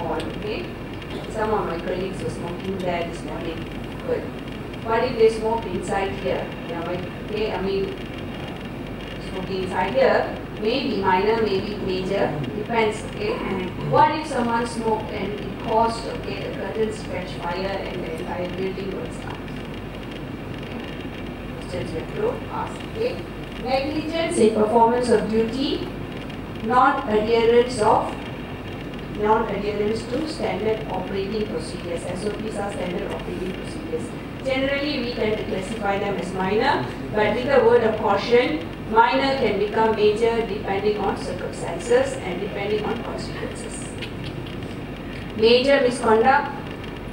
hall, okay? Some of my colleagues were smoking there this morning. Good. What if they smoked inside here? Okay, smoking inside here may be minor, may be major, depends, okay? What if someone smoked and it caused, okay, the curtains catch fire and the entire building burns down? Questions you have to ask, okay? Negligence in performance of duty, non-adherence to standard operating procedures. SOPs are standard operating procedures. Generally, we tend to classify them as minor, but with a word of caution, minor can become major depending on circumstances and depending on consequences. Major misconduct,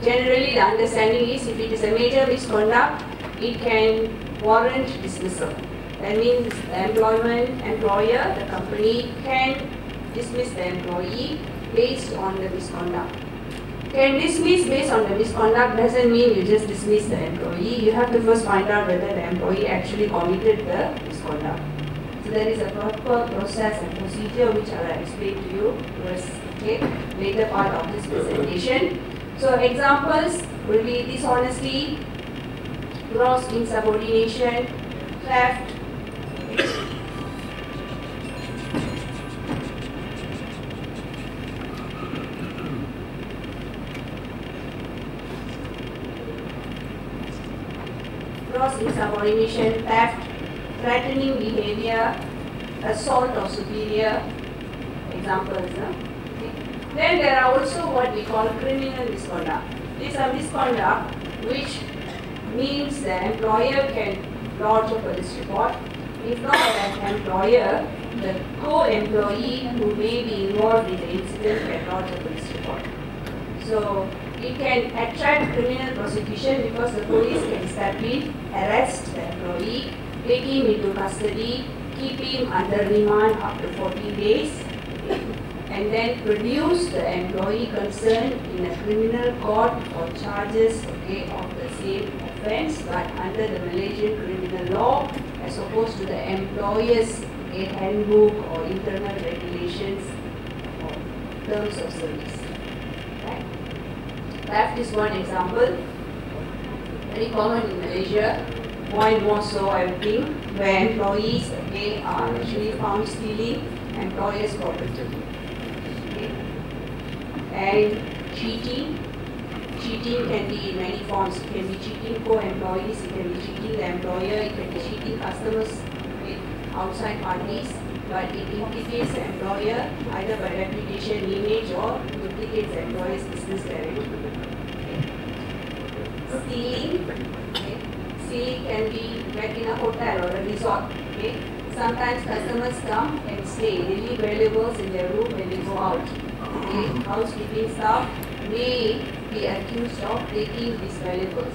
generally the understanding is if it is a major misconduct, it can warrant dismissal. That means the employer, the company can dismiss the employee based on the misconduct. Can dismiss based on the misconduct doesn't mean you just dismiss the employee. You have to first find out whether the employee actually committed the misconduct. So there is a proper process and procedure which I will explain to you later part of this presentation. So examples will be dishonesty, gross insubordination, theft, insubordination, theft, threatening behaviour, assault of superior, examples. Okay. Then there are also what we call criminal misconduct. These are misconduct which means the employer can lodge a police report. If not an employer, the co-employee who may be involved in the incident can lodge a police report. So it can attract criminal prosecution because the police can step in, arrest the employee, take him into custody, keep him under remand up to 14 days, and then produce the employee concerned in a criminal court for charges of the same offence, but under the Malaysian criminal law as opposed to the employer's handbook or internal regulations or terms of service. Theft is one example, very common in Malaysia, more and more so I think, where employees are actually found stealing employers' property. And cheating can be in many forms. It can be cheating co-employees, it can be cheating the employer, it can be cheating customers, outside parties, but it implicates the employer either by reputation, image, or implicates the employer's business directly. Stealing can be like in a hotel or a resort. Sometimes customers come and stay. They leave valuables in their room when they go out. Housekeeping staff may be accused of taking these valuables.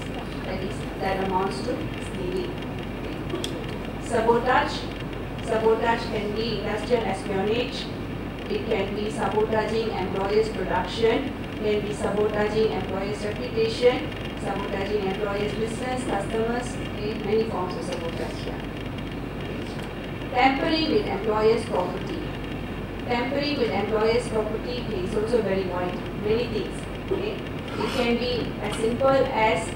That amounts to stealing. Sabotage can be industrial espionage. It can be sabotaging employers' production. It can be sabotaging employers' reputation, sabotaging employers' business, customers, many forms of sabotage. Tampering with employers' property. Tampering with employers' property is also very wide, many things. It can be as simple as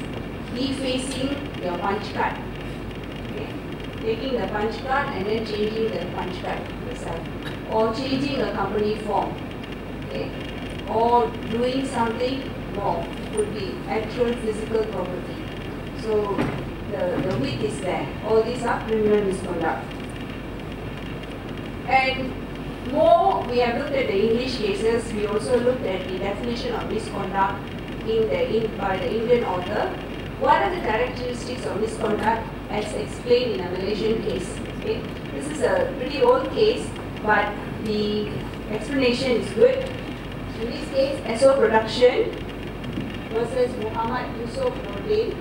defacing your punch card. Taking the punch card and then changing the punch card itself. Or changing a company form. Or doing something more. Could be actual physical property. So the width is there. All these are criminal misconduct. And more, we have looked at the English cases. We also looked at the definition of misconduct by the Indian author. What are the characteristics of misconduct as explained in a Malaysian case? This is a pretty old case, but the explanation is good. In this case, SO Production versus Muhammad Yusuf Nordin,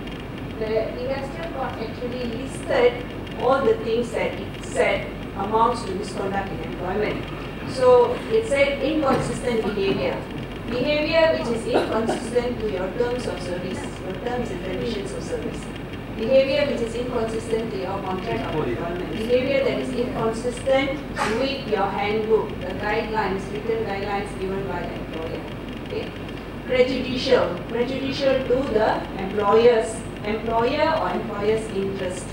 the industrial court actually listed all the things that it said amounts to misconduct in employment. So it said inconsistent behaviour. Behaviour which is inconsistent to your terms of service, your terms and conditions of service. Behaviour which is inconsistent to your contract of employment. Behaviour that is inconsistent with your handbook, the guidelines, written guidelines given by the employer. prejudicial to the employer or employer's interest.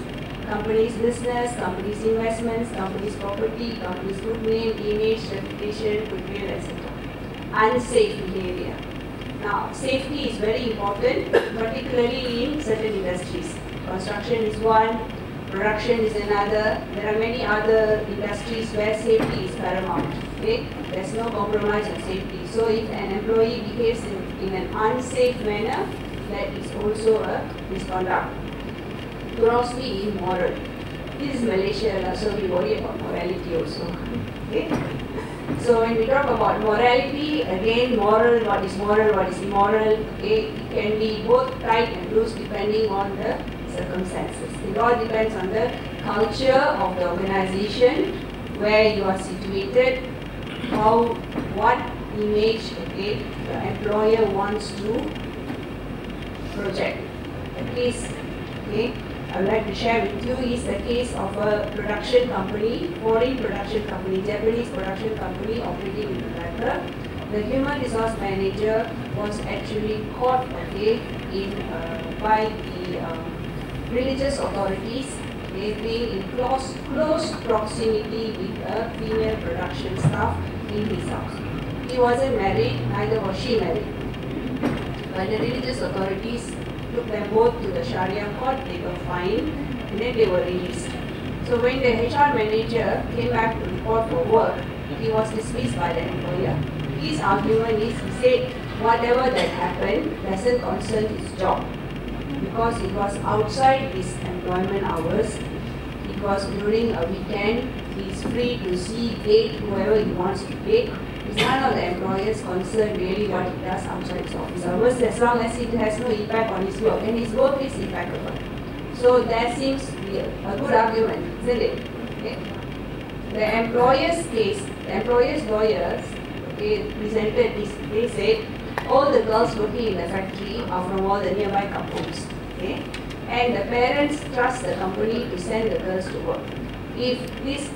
Company's business, company's investments, company's property, company's good name, image, reputation, goodwill, etc. Unsafe behaviour. Now, safety is very important, particularly in certain industries. Construction is one, production is another. There are many other industries where safety is paramount. Okay? There's no compromise on safety. So if an employee behaves in an unsafe manner, that is also a misconduct. Grossly immoral. This is Malaysia, so we worry about morality also. Okay? So when we talk about morality, again, moral, what is immoral, okay, it can be both tight and loose depending on the circumstances. It all depends on the culture of the organization, where you are situated, what image, okay, the employer wants to project. The case, okay, I would like to share with you is the case of a production company, foreign production company, Japanese production company operating in Malacca. The human resource manager was actually caught, okay, by the religious authorities, they being in close proximity with a female production staff in his house. He wasn't married, neither was she married. But the religious authorities took them both to the Sharia court, they were fined, and then they were released. So when the HR manager came back to report for work, he was dismissed by the employer. His argument is, he said, whatever that happened doesn't concern his job, because it was outside his employment hours, it was during a weekend, he is free to see, date whoever he wants to date. It's none of the employer's concern really what he does outside his office hours, as long as it has no impact on his work, and his work is impeccable. So that seems to be a good argument, isn't it? Okay. The employer's case, the employer's lawyers, okay, presented this. They said all the girls working in the factory are from all the nearby kampungs, okay? And the parents trust the company to send the girls to work. If this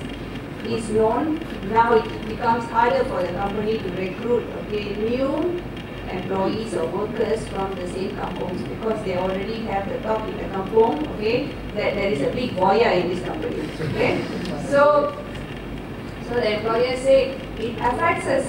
is known, now it becomes harder for the company to recruit, okay, new employees or workers from the same kampungs, because they already have the talk in the kampung, okay, that there is a big boya in this company, okay. So the employer say it affects us,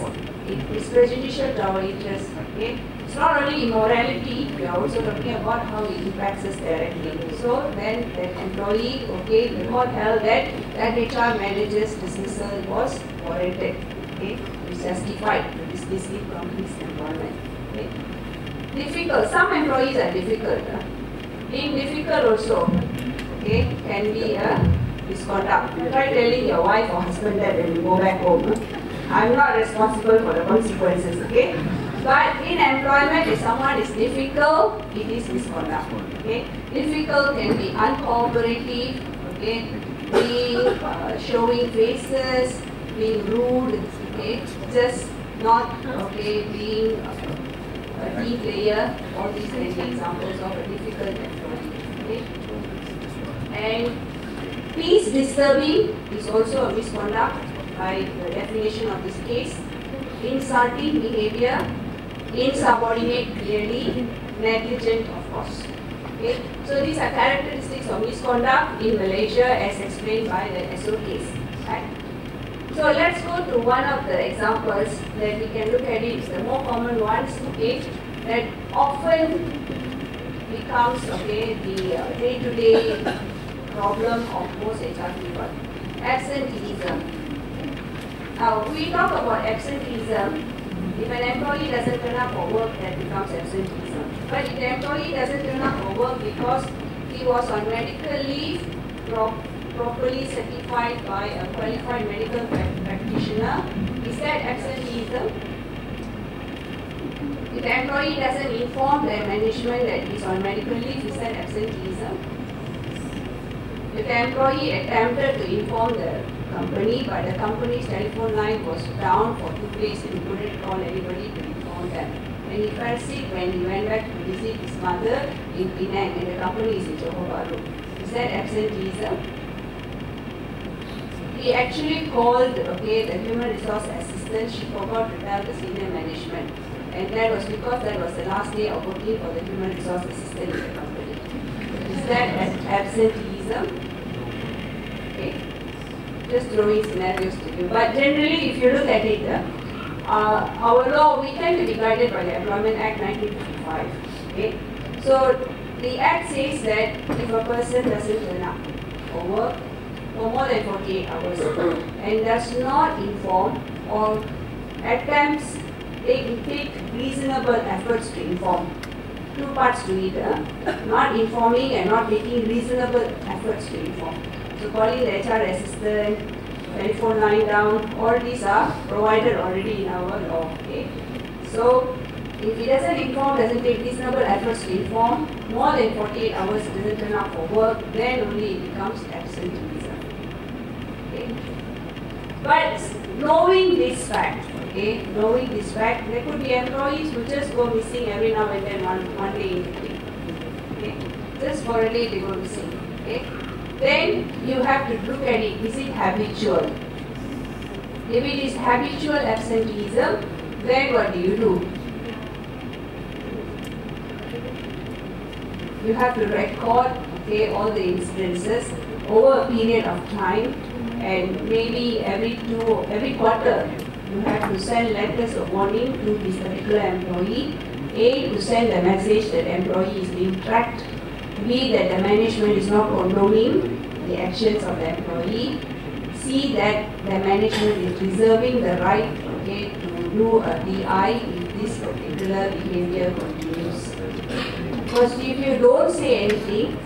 it is prejudicial to our interests, okay. It's not only immorality, we are also talking about how it impacts us directly. So then that employee, okay, the court held that HR manager's dismissal was warranted, okay, it's justified to dismiss him from his employment. Okay. Difficult, some employees are difficult. Being difficult also, okay, can be a misconduct. Try telling your wife or husband that when you go back home, I'm not responsible for the consequences, okay? But in employment, if someone is difficult, it is misconduct. Okay? Difficult can be uncooperative, okay? Being showing faces, being rude, okay? Just not, okay, being a team player. All these can be examples of a difficult employee. Okay? And peace disturbing is also a misconduct by the definition of this case. Insulting behavior, insubordinate clearly, negligent of course. Okay? So these are characteristics of misconduct in Malaysia as explained by the SO case. Right? So let's go to one of the examples that we can look at it, the more common ones, okay, that often becomes, okay, the day-to-day problem of most HR people. Absenteeism. Now, we talk about absenteeism. If an employee doesn't turn up for work, that becomes absenteeism. But if the employee doesn't turn up for work because he was on medical leave, properly certified by a qualified medical practitioner, is that absenteeism? If the employee doesn't inform their management that he's on medical leave, is that absenteeism? If the employee attempted to inform the company, but the company's telephone line was down for 2 days and he couldn't call anybody to inform them. And he felt sick when he went back to visit his mother in Penang, and the company is in Johor Bahru. Is that absenteeism? He actually called, okay, the human resource assistant. She forgot to tell the senior management. and that was because that was the last day of working for the human resource assistant in the company. Is that absenteeism? Okay. Just throwing scenarios to you. But generally, if you look at it, our law, we tend to be guided by the Employment Act 1955. Okay? So the Act says that if a person doesn't turn up for work for more than 48 hours and does not inform or attempts take reasonable efforts to inform. Two parts to it, not informing and not taking reasonable efforts to inform. So calling the HR assistant, telephone line down, all these are provided already in our law. Okay? So if he doesn't inform, doesn't take reasonable efforts to inform, more than 48 hours doesn't turn up for work, then only it becomes absenteeism. Okay? But knowing this fact, there could be employees who just go missing every now and then one day in the week. Okay? Just for a day they go missing. Okay? Then you have to look at it, is it habitual? If it is habitual absenteeism, then what do? You have to record all the incidences over a period of time, and maybe every quarter you have to send letters of warning to this particular employee. A, to send a message that the employee is being tracked. B, that the management is not condoning the actions of the employee. C, that the management is reserving the right to do a DI if this particular behavior continues. Because if you don't say anything,